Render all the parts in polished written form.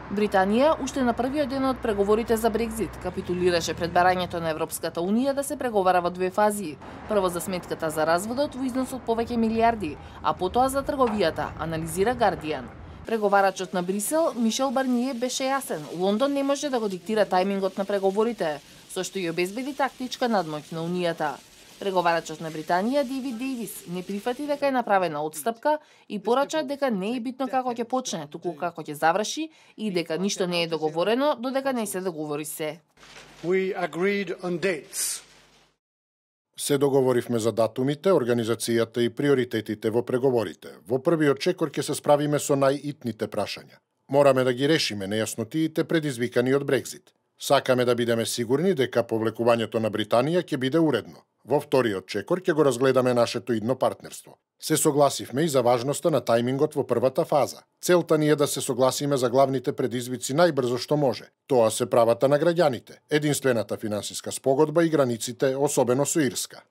Британија уште на првиот ден од преговорите за Брекзит капитулираше пред барањето на Европската Унија да се преговара во две фази. Прво за сметката за разводот во износ од повеќе милиарди, а потоа за трговијата, анализира Guardian. Преговарачот на Брисел, Мишел Барние, беше јасен. Лондон не може да го диктира тајмингот на преговорите, со што ја обезбеди тактичка надмоќ на Унијата. Преговарачот на Британија, Дейвид Дейвис, не прифати дека е направена отстапка и порача дека не е битно како ќе почне, туку како ќе заврши и дека ништо не е договорено додека не се договори се. Се договоривме за датумите, организацијата и приоритетите во преговорите. Во првиот чекор ќе се справиме со најитните прашања. Мораме да ги решиме нејаснотиите предизвикани од Брекзит. Сакаме да бидеме сигурни дека повлекувањето на Британија ќе биде уредно. Во вториот чекор ќе го разгледаме нашето идно партнерство. Се согласивме и за важноста на тајмингот во првата фаза. Целта ни е да се согласиме за главните предизвици најбрзо што може. Тоа се правата на граѓаните, единствената финансиска спогодба и границите, особено со Ирска.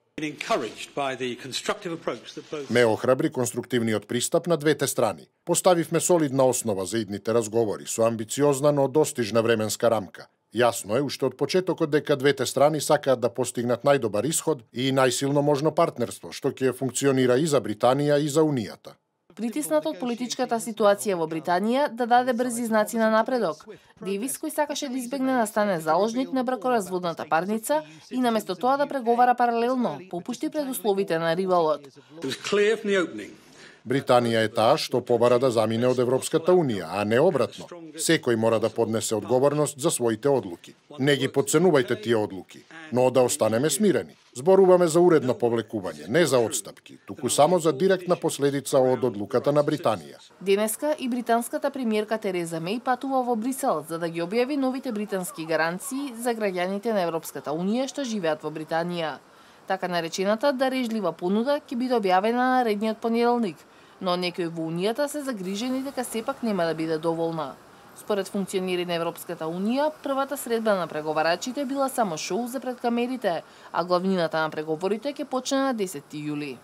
Ме охрабри конструктивниот пристап на двете страни. Поставивме солидна основа за идните разговори со амбициозна, но достижна временска рамка. Јасно е уште од почетокот дека двете страни сакаат да постигнат најдобар исход и најсилно можно партнерство, што ќе функционира и за Британија и за Унијата. Притиснат од политичката ситуација во Британија да даде брзи знаци на напредок. Дейвис, кој сакаше да избегне да стане заложник на бракоразводната парница и наместо тоа да преговара паралелно, попушти пред условите на ривалот. Британија е таа што побара да замине од Европската Унија, а не обратно. Секој мора да поднесе одговорност за своите одлуки. Не ги подценувајте тие одлуки, но да останеме смирени. Зборуваме за уредно повлекување, не за отстапки, туку само за директна последица од одлуката на Британија. Денеска и британската премиерка Тереза Меј патува во Брисел за да ги објави новите британски гаранции за граѓаните на Европската Унија што живеат во Британија. Така наречената дарежлива понуда ќе биде објавена наредниот понеделник, но некои во Унијата се загрижени дека сепак нема да биде доволна. Според функционери на Европската Унија, првата средба на преговарачите била само шоу за пред камерите, а главнината на преговорите ќе почне на 10 јули.